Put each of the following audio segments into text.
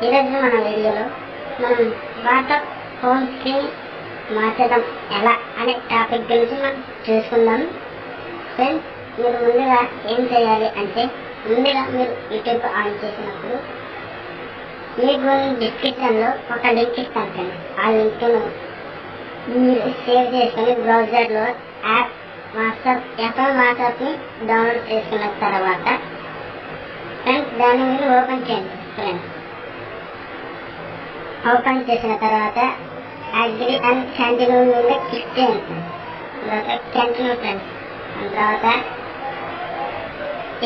ఈరోజు మన వీడియోలో మనం వాట్సాప్ హోమ్ స్క్రీన్ మార్చడం ఎలా అనే టాపిక్ గురించి మనం చూసుకుందాం. ఫ్రెండ్స్, మీరు ముందుగా ఏం చేయాలి అంటే, ముందుగా మీరు యూట్యూబ్ ఆన్ చేసినప్పుడు మీకు డిస్క్రిప్షన్లో ఒక లింక్ ఇస్తాను ఫ్రెండ్స్. ఆ లింక్ను మీరు సేవ్ చేసుకుని బ్రౌజర్లో యాప్ వాట్సాప్ని డౌన్లోడ్ చేసుకున్న తర్వాత ఫ్రెండ్స్ దాన్ని మీరు ఓపెన్ చేయండి. ఫ్రెండ్స్ ఓపెన్ చేసిన తర్వాత అగ్రి అండ్ కంటిన్యూ మీద క్లిక్ చేయండి. తర్వాత కంటిన్యూ ఫ్రెండ్స్. తర్వాత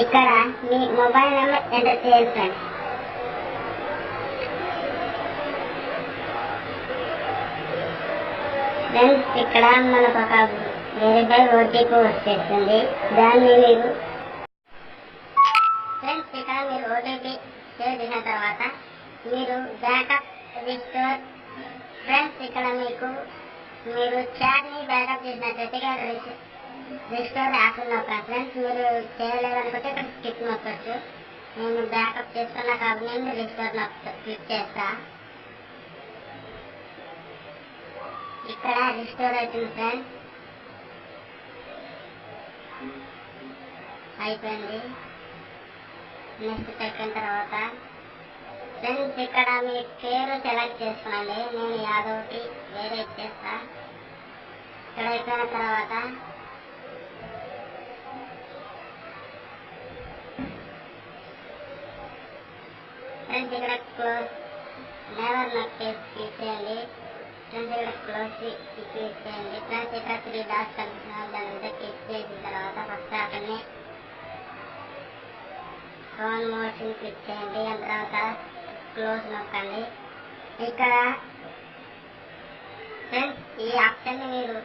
ఇక్కడ మీ మొబైల్ నెంబర్ ఎంటర్ చేయండి ఫ్రెండ్స్. ఫ్రెండ్స్ ఇక్కడ మనకు ఒక వెరిఫై ఓటీపీ వచ్చేస్తుంది. దాన్ని మీరు ఫ్రెండ్స్ ఇక్కడ మీరు ఓటీపీ సేవ్ చేసిన తర్వాత మీరు బ్యాకప్ రిస్టోర్ ఫ్రెండ్స్ ఇక్కడ మీరు చాట్ని బ్యాకప్ చేసినట్లయితే రిస్టోర్ ఆప్షన్ నొక్కండి. ఫ్రెండ్స్ మీరు చేయలేదనుకుంటే ఇక్కడ స్కిప్ నొక్కచ్చు. నేను బ్యాకప్ చేసుకున్నా కాబట్టి నేను రిస్టోర్ క్లిక్ చేస్తా. ఇక్కడ రిస్టోర్ అవుతుంది ఫ్రెండ్స్. అయిపోయింది. నెక్స్ట్ పెట్టిన తర్వాత ఫ్రెండ్స్ ఇక్కడ మీ పేరు సెలెక్ట్ చేసుకోండి. నేను యాదవ్కి వేరే ఇచ్చేస్తా. ఇక్కడ అయిపోయిన తర్వాత ఫ్రెండ్స్ ఇక్కడ క్లోజ్ నెవర్ నోట్ క్లిక్ చేయండి. ఫ్రెండ్స్ ఇక్కడ క్లోజ్ క్లిక్ చేయండి. ఫ్రెండ్స్ ఇక్కడ 3 డాట్స్ కనిపిస్తున్నాయి. దాని మీద క్లిక్ చేసిన తర్వాత ఫస్ట్ అక్కడనే ఫోన్ మోషన్ క్లిక్ చేయండి. దాని తర్వాత క్లోజ్ నొక్కండి. ఇక్కడ ఫ్రెండ్స్ ఈ ఆప్షన్ మీరు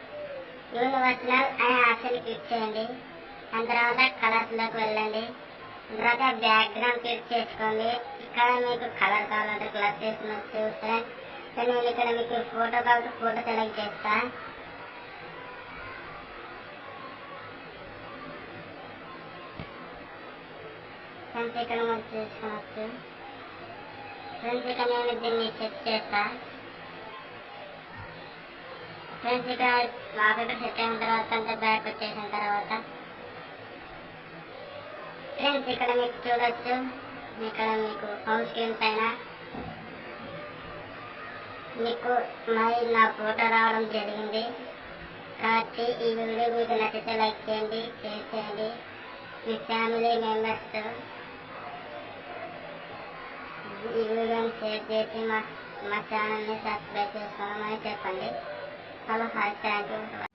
యూనివర్సల్ అనే ఆప్షన్ క్లిక్ చేయండి. దాని తర్వాత కలర్స్ లోకి వెళ్ళండి. తర్వాత బ్యాక్గ్రౌండ్ క్లిక్ చేసుకోండి. ఇక్కడ మీకు కలర్ కావాలంటే కలర్ చేసుకోవచ్చు. ఫ్రెండ్స్ నేను ఇక్కడ మీకు ఫోటో కావాలంటే ఫోటో సెలెక్ట్ చేస్తా. ఫ్రెండ్స్ ఇక్కడ మనం చేసుకోవచ్చు. ఫ్రెండ్స్ ఇక్కడ నేను దీన్ని సెట్ చేస్తా. ఫ్రెండ్స్ ఇక్కడ వాల్పేపర్ సెట్ అయిన తర్వాత అంతా బ్యాక్ వచ్చేసిన తర్వాత ఫ్రెండ్స్ ఇక్కడ మీకు చూడొచ్చు. ఇక్కడ మీకు హోమ్ స్క్రీన్ పైన మీకు నా ఫోటో రావడం జరిగింది. కాబట్టి ఈ వీడియో మీకు నచ్చితే లైక్ చేయండి, షేర్ చేయండి. మీ ఫ్యామిలీ మెంబర్స్ ఈ వీడియోని షేర్ చేసి మా ఛానల్ని సబ్స్క్రైబ్ చేసుకోమని చెప్పండి. Hello, hi, thank you.